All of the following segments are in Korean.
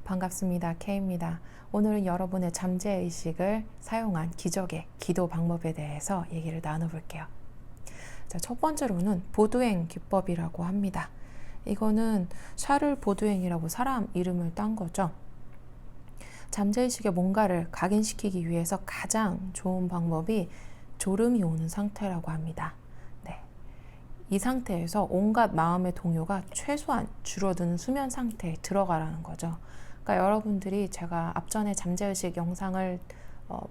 반갑습니다. K입니다. 오늘은 여러분의 잠재의식을 사용한 기적의 기도 방법에 대해서 얘기를 나눠볼게요. 자, 첫 번째로는 보드행 기법이라고 합니다. 이거는 샤를 보드행이라고 사람 이름을 딴 거죠. 잠재의식에 뭔가를 각인시키기 위해서 가장 좋은 방법이 졸음이 오는 상태라고 합니다. 이 상태에서 온갖 마음의 동요가 최소한 줄어드는 수면 상태에 들어가라는 거죠. 그러니까 여러분들이 제가 앞전에 잠재의식 영상을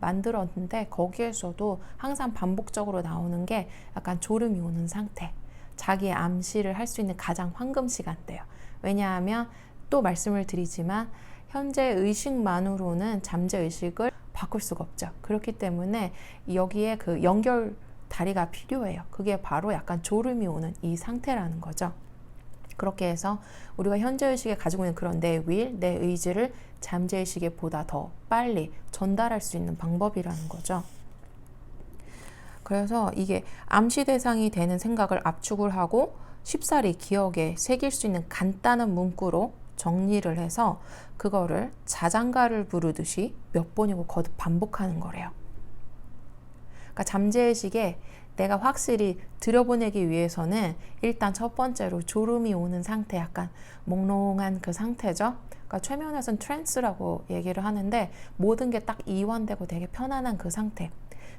만들었는데 거기에서도 항상 반복적으로 나오는 게 약간 졸음이 오는 상태, 자기의 암시를 할 수 있는 가장 황금 시간대예요. 왜냐하면 또 말씀을 드리지만 현재 의식만으로는 잠재의식을 바꿀 수가 없죠. 그렇기 때문에 여기에 그 연결 다리가 필요해요. 그게 바로 약간 졸음이 오는 이 상태라는 거죠. 그렇게 해서 우리가 현재의식에 가지고 있는 그런 내 윌, 내 의지를 잠재의식에 보다 더 빨리 전달할 수 있는 방법이라는 거죠. 그래서 이게 암시 대상이 되는 생각을 압축을 하고 쉽사리 기억에 새길 수 있는 간단한 문구로 정리를 해서 그거를 자장가를 부르듯이 몇 번이고 거듭 반복하는 거래요. 그러니까 잠재의식에 내가 확실히 들여보내기 위해서는 일단 첫 번째로 졸음이 오는 상태, 약간 몽롱한 그 상태죠. 그러니까 최면에서는 트랜스라고 얘기를 하는데 모든 게 딱 이완되고 되게 편안한 그 상태.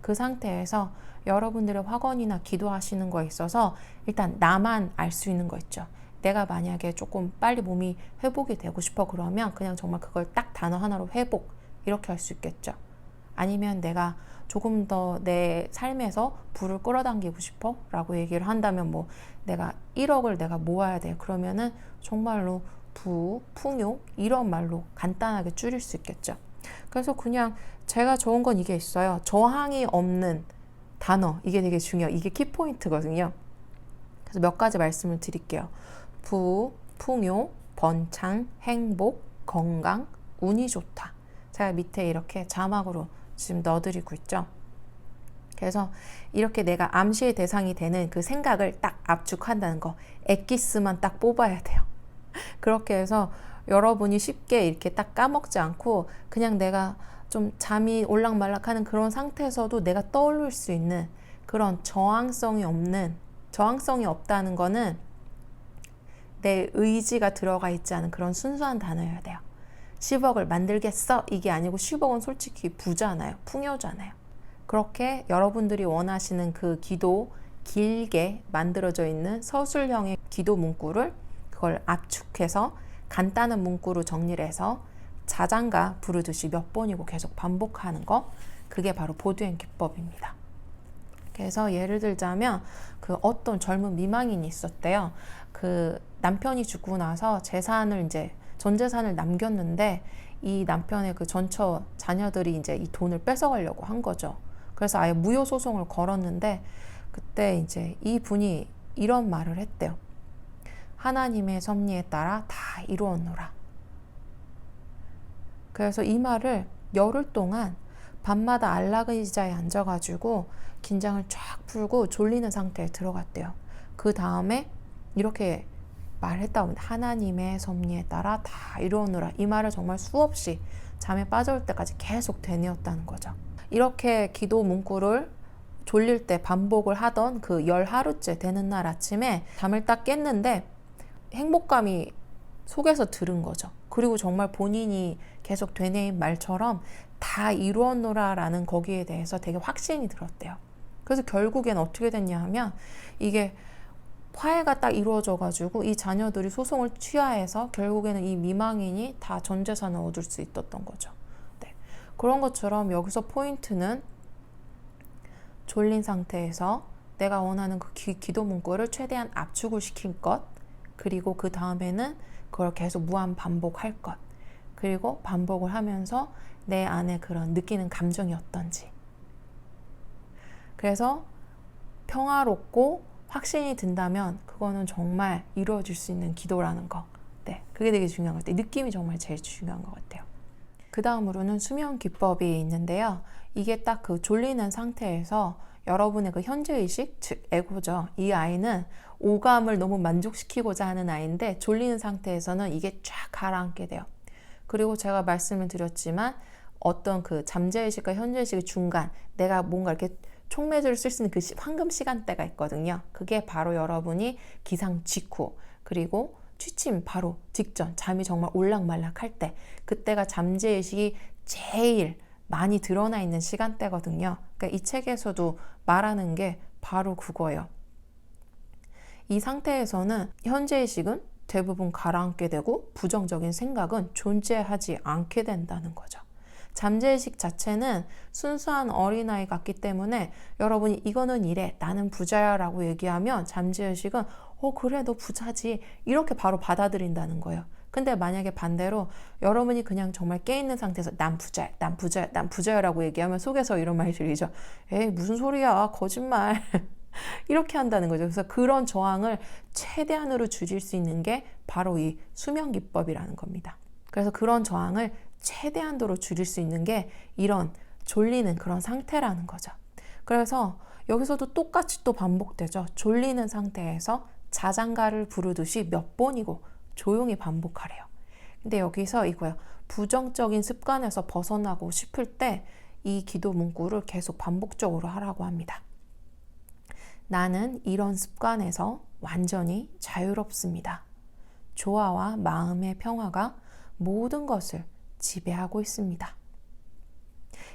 그 상태에서 여러분들의 확언이나 기도하시는 거에 있어서 일단 나만 알 수 있는 거 있죠. 내가 만약에 조금 빨리 몸이 회복이 되고 싶어 그러면 그냥 정말 그걸 딱 단어 하나로 회복 이렇게 할 수 있겠죠. 아니면 내가 조금 더 내 삶에서 불을 끌어당기고 싶어 라고 얘기를 한다면 뭐 내가 1억을 내가 모아야 돼 그러면은 정말로 풍요 이런 말로 간단하게 줄일 수 있겠죠. 그래서 그냥 제가 좋은 건 이게 있어요. 저항이 없는 단어, 이게 되게 중요해요. 이게 키포인트거든요. 그래서 몇 가지 말씀을 드릴게요. 풍요, 번창, 행복, 건강, 운이 좋다. 제가 밑에 이렇게 자막으로 지금 넣어드리고 있죠. 그래서 이렇게 내가 암시의 대상이 되는 그 생각을 딱 압축한다는 거, 엑기스만 딱 뽑아야 돼요. 그렇게 해서 여러분이 쉽게 이렇게 딱 까먹지 않고 그냥 내가 좀 잠이 올락말락하는 그런 상태에서도 내가 떠올릴 수 있는 그런 저항성이 없다는 거는 내 의지가 들어가 있지 않은 그런 순수한 단어여야 돼요. 10억을 만들겠어 이게 아니고 10억은 솔직히 부잖아요. 풍요잖아요. 그렇게 여러분들이 원하시는 그 기도 길게 만들어져 있는 서술형의 기도 문구를 그걸 압축해서 간단한 문구로 정리를 해서 자장가 부르듯이 몇 번이고 계속 반복하는 거, 그게 바로 보드행 기법입니다. 그래서 예를 들자면 그 어떤 젊은 미망인이 있었대요. 그 남편이 죽고 나서 전 재산을 남겼는데 이 남편의 그 전처 자녀들이 이제 이 돈을 뺏어가려고 한 거죠. 그래서 아예 무효 소송을 걸었는데 그때 이제 이 분이 이런 말을 했대요. 하나님의 섭리에 따라 다 이루었노라. 그래서 이 말을 열흘 동안 밤마다 안락 의자에 앉아가지고 긴장을 쫙 풀고 졸리는 상태에 들어갔대요. 그 다음에 이렇게 말했다고 합니다. 하나님의 섭리에 따라 다 이루어노라. 이 말을 정말 수없이 잠에 빠져올 때까지 계속 되뇌었다는 거죠. 이렇게 기도 문구를 졸릴 때 반복을 하던 그 10하루째 되는 날 아침에 잠을 딱 깼는데 행복감이 속에서 들은 거죠. 그리고 정말 본인이 계속 되뇌인 말처럼 다 이루어노라라는 거기에 대해서 되게 확신이 들었대요. 그래서 결국엔 어떻게 됐냐 하면 이게 화해가 딱 이루어져 가지고 이 자녀들이 소송을 취하해서 결국에는 이 미망인이 다 전 재산을 얻을 수 있었던 거죠. 네. 그런 것처럼 여기서 포인트는 졸린 상태에서 내가 원하는 그 기도 문구를 최대한 압축을 시킬 것, 그리고 그 다음에는 그걸 계속 무한 반복할 것, 그리고 반복을 하면서 내 안에 그런 느끼는 감정이 어떤지, 그래서 평화롭고 확신이 든다면 그거는 정말 이루어질 수 있는 기도라는 거. 네, 그게 되게 중요한 것 같아요. 느낌이 정말 제일 중요한 것 같아요. 그 다음으로는 수면 기법이 있는데요. 이게 딱 그 졸리는 상태에서 여러분의 그 현재의식, 즉 에고죠. 이 아이는 오감을 너무 만족시키고자 하는 아이인데 졸리는 상태에서는 이게 쫙 가라앉게 돼요. 그리고 제가 말씀을 드렸지만 어떤 그 잠재의식과 현재의식의 중간, 내가 뭔가 이렇게 촉매제를 쓸 수 있는 그 황금 시간대가 있거든요. 그게 바로 여러분이 기상 직후, 그리고 취침 바로 직전, 잠이 정말 올락말락 할 때, 그때가 잠재의식이 제일 많이 드러나 있는 시간대거든요. 그러니까 이 책에서도 말하는 게 바로 그거예요. 이 상태에서는 현재의식은 대부분 가라앉게 되고 부정적인 생각은 존재하지 않게 된다는 거죠. 잠재의식 자체는 순수한 어린아이 같기 때문에 여러분이 이거는 이래, 나는 부자야 라고 얘기하면 잠재의식은 그래 너 부자지 이렇게 바로 받아들인다는 거예요. 근데 만약에 반대로 여러분이 그냥 정말 깨있는 상태에서 난 부자야, 난 부자야, 난 부자야 라고 얘기하면 속에서 이런 말이 들리죠. 에이 무슨 소리야, 거짓말. 이렇게 한다는 거죠. 그래서 그런 저항을 최대한으로 줄일 수 있는 게 바로 이 수면 기법이라는 겁니다. 그래서 그런 저항을 최대한도로 줄일 수 있는 게 이런 졸리는 그런 상태라는 거죠. 그래서 여기서도 똑같이 또 반복되죠. 졸리는 상태에서 자장가를 부르듯이 몇 번이고 조용히 반복하래요. 근데 여기서 이거요. 부정적인 습관에서 벗어나고 싶을 때 이 기도 문구를 계속 반복적으로 하라고 합니다. 나는 이런 습관에서 완전히 자유롭습니다. 조화와 마음의 평화가 모든 것을 지배하고 있습니다.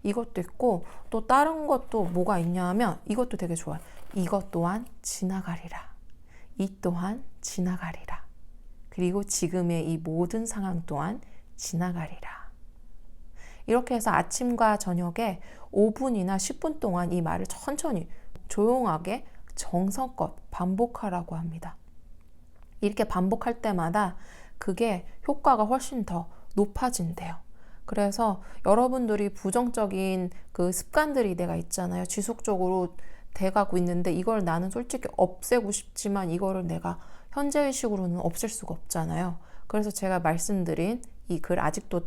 이것도 있고 또 다른 것도 뭐가 있냐 하면 이것도 되게 좋아요. 이것 또한 지나가리라. 이 또한 지나가리라. 그리고 지금의 이 모든 상황 또한 지나가리라. 이렇게 해서 아침과 저녁에 5분이나 10분 동안 이 말을 천천히 조용하게 정성껏 반복하라고 합니다. 이렇게 반복할 때마다 그게 효과가 훨씬 더 높아진대요. 그래서 여러분들이 부정적인 그 습관들이 내가 있잖아요. 지속적으로 돼가고 있는데 이걸 나는 솔직히 없애고 싶지만 이거를 내가 현재의식으로는 없앨 수가 없잖아요. 그래서 제가 말씀드린 이 글 아직도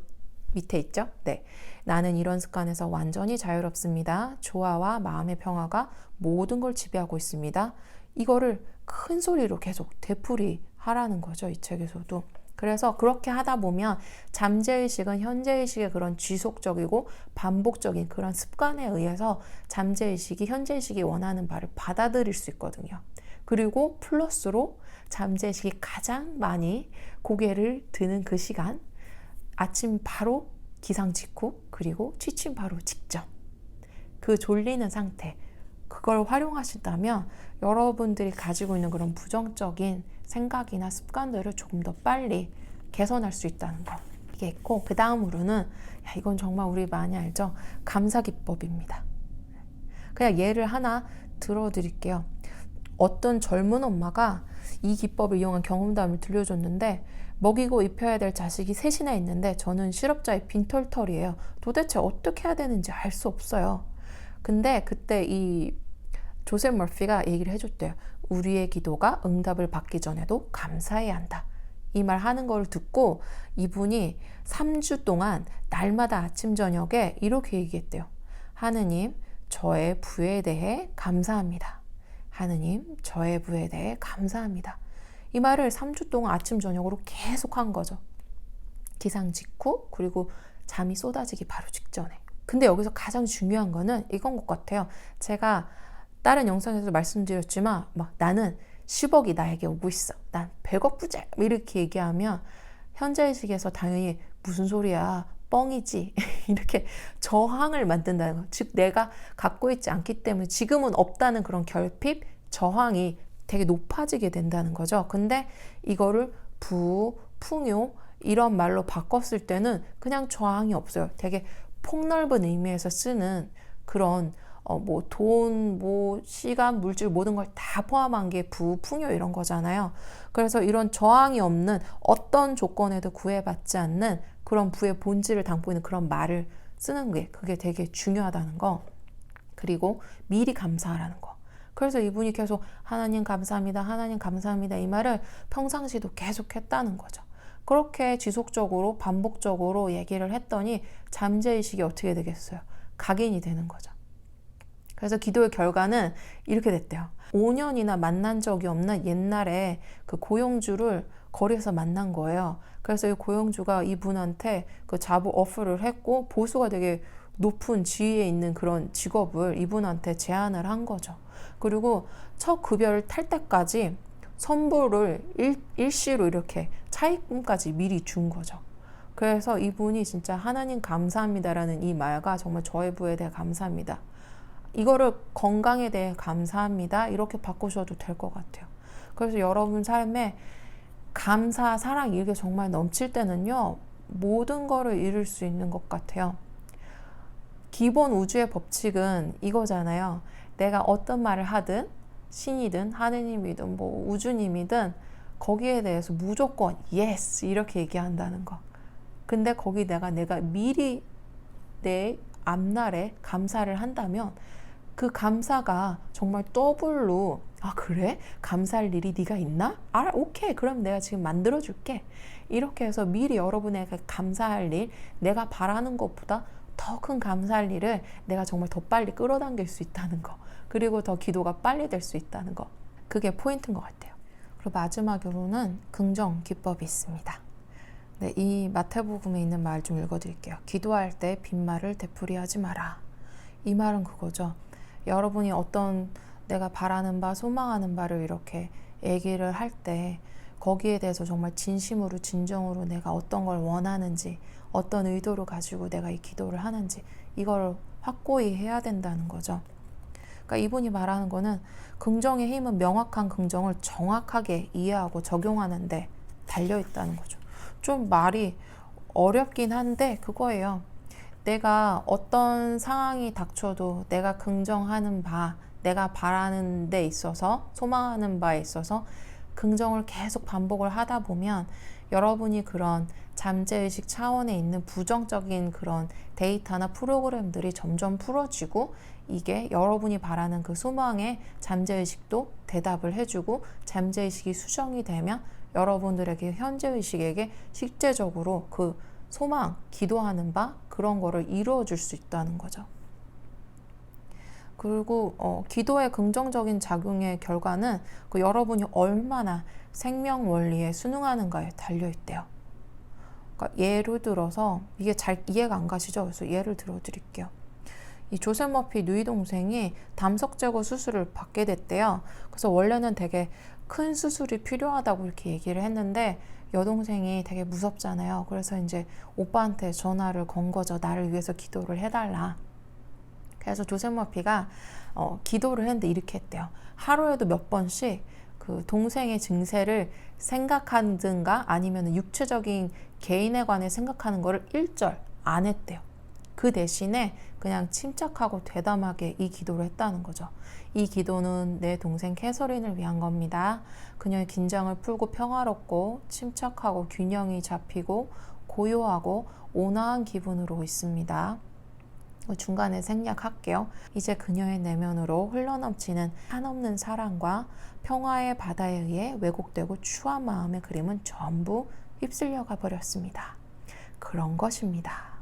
밑에 있죠? 네. 나는 이런 습관에서 완전히 자유롭습니다. 조화와 마음의 평화가 모든 걸 지배하고 있습니다. 이거를 큰 소리로 계속 되풀이하라는 거죠. 이 책에서도. 그래서 그렇게 하다 보면 잠재의식은 현재의식의 그런 지속적이고 반복적인 그런 습관에 의해서 잠재의식이 현재의식이 원하는 바를 받아들일 수 있거든요. 그리고 플러스로 잠재의식이 가장 많이 고개를 드는 그 시간, 아침 바로 기상 직후, 그리고 취침 바로 직전, 그 졸리는 상태, 그걸 활용하신다면 여러분들이 가지고 있는 그런 부정적인 생각이나 습관들을 조금 더 빨리 개선할 수 있다는 거, 이게 있고, 그 다음으로는 이건 정말 우리 많이 알죠? 감사 기법입니다. 그냥 예를 하나 들어드릴게요. 어떤 젊은 엄마가 이 기법을 이용한 경험담을 들려줬는데, 먹이고 입혀야 될 자식이 셋이나 있는데 저는 실업자의 빈털털이에요. 도대체 어떻게 해야 되는지 알 수 없어요. 근데 그때 이 조셉 머피가 얘기를 해줬대요. 우리의 기도가 응답을 받기 전에도 감사해야 한다. 이 말 하는 걸 듣고 이분이 3주 동안 날마다 아침 저녁에 이렇게 얘기했대요. 하느님, 저의 부에 대해 감사합니다. 하느님, 저의 부에 대해 감사합니다. 이 말을 3주 동안 아침 저녁으로 계속 한 거죠. 기상 직후, 그리고 잠이 쏟아지기 바로 직전에. 근데 여기서 가장 중요한 거는 이건 것 같아요. 제가 다른 영상에서도 말씀드렸지만 막 나는 10억이 나에게 오고 있어, 난 100억 부자, 이렇게 얘기하면 현재의식에서 당연히 무슨 소리야, 뻥이지 이렇게 저항을 만든다는 거. 즉 내가 갖고 있지 않기 때문에 지금은 없다는 그런 결핍, 저항이 되게 높아지게 된다는 거죠. 근데 이거를 부, 풍요 이런 말로 바꿨을 때는 그냥 저항이 없어요. 되게 폭넓은 의미에서 쓰는 그런 뭐 돈, 뭐 시간, 물질 모든 걸 다 포함한 게 부, 풍요 이런 거잖아요. 그래서 이런 저항이 없는 어떤 조건에도 구애받지 않는 그런 부의 본질을 담고 있는 그런 말을 쓰는 게 그게 되게 중요하다는 거. 그리고 미리 감사하라는 거. 그래서 이분이 계속 하나님 감사합니다, 하나님 감사합니다 이 말을 평상시도 계속 했다는 거죠. 그렇게 지속적으로 반복적으로 얘기를 했더니 잠재의식이 어떻게 되겠어요? 각인이 되는 거죠. 그래서 기도의 결과는 이렇게 됐대요. 5년이나 만난 적이 없는 옛날에 그 고용주를 거리에서 만난 거예요. 그래서 이 고용주가 이분한테 그 자부 어플을 했고 보수가 되게 높은 지위에 있는 그런 직업을 이분한테 제안을 한 거죠. 그리고 첫 급여를 탈 때까지 선불을 일시로 이렇게 차입금까지 미리 준 거죠. 그래서 이분이 진짜 하나님 감사합니다라는 이 말과 정말 저의 부에 대해 감사합니다. 이거를 건강에 대해 감사합니다. 이렇게 바꾸셔도 될 것 같아요. 그래서 여러분 삶에 감사, 사랑 이게 정말 넘칠 때는요. 모든 거를 이룰 수 있는 것 같아요. 기본 우주의 법칙은 이거잖아요. 내가 어떤 말을 하든 신이든 하느님이든 뭐 우주님이든 거기에 대해서 무조건 yes 이렇게 얘기한다는 거. 근데 거기 내가 미리 내 앞날에 감사를 한다면 그 감사가 정말 더블로 아 그래? 감사할 일이 네가 있나? 아 오케이 그럼 내가 지금 만들어줄게. 이렇게 해서 미리 여러분에게 감사할 일, 내가 바라는 것보다 더 큰 감사할 일을 내가 정말 더 빨리 끌어당길 수 있다는 거. 그리고 더 기도가 빨리 될 수 있다는 거. 그게 포인트인 것 같아요. 그리고 마지막으로는 긍정 기법이 있습니다. 네, 이 마태복음에 있는 말 좀 읽어드릴게요. 기도할 때 빈말을 되풀이하지 마라. 이 말은 그거죠. 여러분이 어떤 내가 바라는 바, 소망하는 바를 이렇게 얘기를 할 때 거기에 대해서 정말 진심으로 진정으로 내가 어떤 걸 원하는지 어떤 의도를 가지고 내가 이 기도를 하는지 이걸 확고히 해야 된다는 거죠. 그러니까 이분이 말하는 거는 긍정의 힘은 명확한 긍정을 정확하게 이해하고 적용하는 데 달려있다는 거죠. 좀 말이 어렵긴 한데 그거예요. 내가 어떤 상황이 닥쳐도 내가 긍정하는 바, 내가 바라는 데 있어서 소망하는 바에 있어서 긍정을 계속 반복을 하다 보면 여러분이 그런 잠재의식 차원에 있는 부정적인 그런 데이터나 프로그램들이 점점 풀어지고 이게 여러분이 바라는 그 소망의 잠재의식도 대답을 해주고 잠재의식이 수정이 되면 여러분들에게 현재의식에게 실제적으로 그 소망, 기도하는 바 그런 거를 이루어 줄 수 있다는 거죠. 그리고 기도의 긍정적인 작용의 결과는 그 여러분이 얼마나 생명 원리에 순응하는가에 달려있대요. 그러니까 예를 들어서 이게 잘 이해가 안 가시죠? 그래서 예를 들어 드릴게요. 이 조셉 머피 누이 동생이 담석 제거 수술을 받게 됐대요. 그래서 원래는 되게 큰 수술이 필요하다고 이렇게 얘기를 했는데 여동생이 되게 무섭잖아요. 그래서 이제 오빠한테 전화를 건 거죠. 나를 위해서 기도를 해달라. 그래서 조셉 머피가 기도를 했는데 이렇게 했대요. 하루에도 몇 번씩 그 동생의 증세를 생각하든가 아니면 육체적인 개인에 관해 생각하는 거를 일절 안 했대요. 그 대신에 그냥 침착하고 되담하게 이 기도를 했다는 거죠. 이 기도는 내 동생 캐서린을 위한 겁니다. 그녀의 긴장을 풀고 평화롭고 침착하고 균형이 잡히고 고요하고 온화한 기분으로 있습니다. 중간에 생략할게요. 이제 그녀의 내면으로 흘러넘치는 한없는 사랑과 평화의 바다에 의해 왜곡되고 추한 마음의 그림은 전부 휩쓸려가 버렸습니다. 그런 것입니다.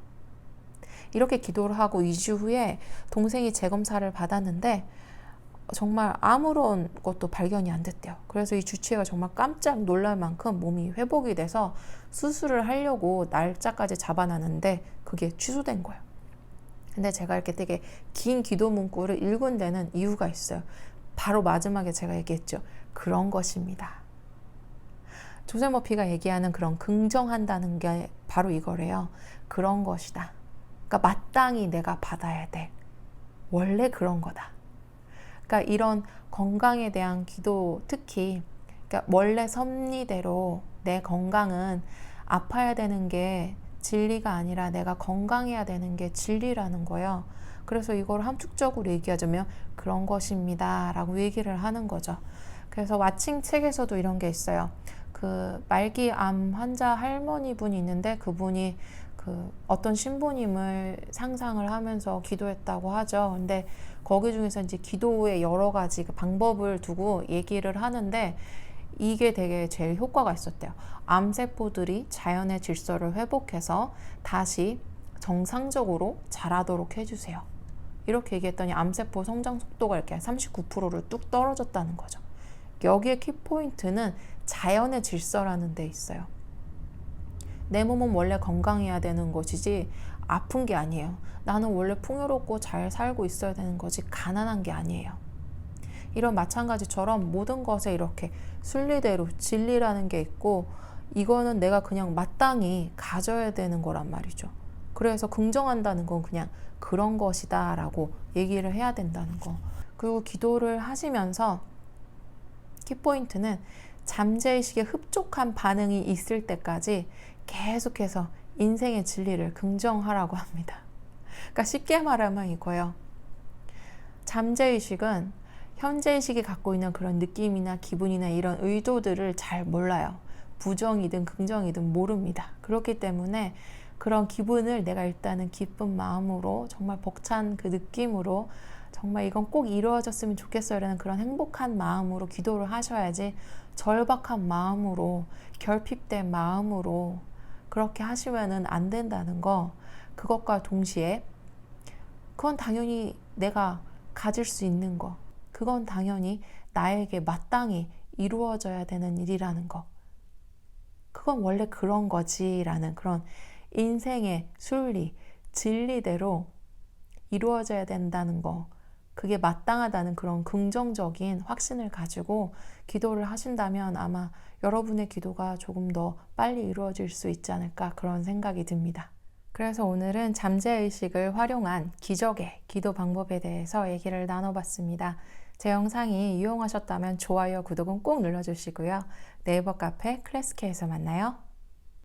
이렇게 기도를 하고 2주 후에 동생이 재검사를 받았는데 정말 아무런 것도 발견이 안 됐대요. 그래서 이 주치의가 정말 깜짝 놀랄 만큼 몸이 회복이 돼서 수술을 하려고 날짜까지 잡아놨는데 그게 취소된 거예요. 근데 제가 이렇게 되게 긴 기도 문구를 읽은 데는 이유가 있어요. 바로 마지막에 제가 얘기했죠. 그런 것입니다. 조셉 머피가 얘기하는 그런 긍정한다는 게 바로 이거래요. 그런 것이다. 그러니까 마땅히 내가 받아야 돼. 원래 그런 거다. 그러니까 이런 건강에 대한 기도 특히 그러니까 원래 섭리대로 내 건강은 아파야 되는 게 진리가 아니라 내가 건강해야 되는 게 진리라는 거예요. 그래서 이걸 함축적으로 얘기하자면 그런 것입니다 라고 얘기를 하는 거죠. 그래서 와칭 책에서도 이런 게 있어요. 그 말기 암 환자 할머니 분이 있는데 그분이 그 어떤 신부님을 상상을 하면서 기도했다고 하죠. 근데 거기 중에서 이제 기도의 여러 가지 그 방법을 두고 얘기를 하는데 이게 되게 제일 효과가 있었대요. 암세포들이 자연의 질서를 회복해서 다시 정상적으로 자라도록 해주세요. 이렇게 얘기했더니 암세포 성장 속도가 이렇게 39%를 뚝 떨어졌다는 거죠. 여기에 키포인트는 자연의 질서라는 데 있어요. 내 몸은 원래 건강해야 되는 것이지 아픈 게 아니에요. 나는 원래 풍요롭고 잘 살고 있어야 되는 거지 가난한 게 아니에요. 이런 마찬가지처럼 모든 것에 이렇게 순리대로 진리라는 게 있고 이거는 내가 그냥 마땅히 가져야 되는 거란 말이죠. 그래서 긍정한다는 건 그냥 그런 것이다 라고 얘기를 해야 된다는 거. 그리고 기도를 하시면서 키포인트는 잠재의식에 흡족한 반응이 있을 때까지 계속해서 인생의 진리를 긍정하라고 합니다. 그러니까 쉽게 말하면 이거예요. 잠재의식은 현재의식이 갖고 있는 그런 느낌이나 기분이나 이런 의도들을 잘 몰라요. 부정이든 긍정이든 모릅니다. 그렇기 때문에 그런 기분을 내가 일단은 기쁜 마음으로 정말 벅찬 그 느낌으로 정말 이건 꼭 이루어졌으면 좋겠어요 라는 그런 행복한 마음으로 기도를 하셔야지 절박한 마음으로 결핍된 마음으로 그렇게 하시면은 안 된다는 거. 그것과 동시에 그건 당연히 내가 가질 수 있는 거. 그건 당연히 나에게 마땅히 이루어져야 되는 일이라는 거. 그건 원래 그런 거지라는 그런 인생의 순리, 진리대로 이루어져야 된다는 거. 그게 마땅하다는 그런 긍정적인 확신을 가지고 기도를 하신다면 아마 여러분의 기도가 조금 더 빨리 이루어질 수 있지 않을까 그런 생각이 듭니다. 그래서 오늘은 잠재의식을 활용한 기적의 기도 방법에 대해서 얘기를 나눠봤습니다. 제 영상이 유용하셨다면 좋아요, 구독은 꼭 눌러주시고요. 네이버 카페 클래스케에서 만나요.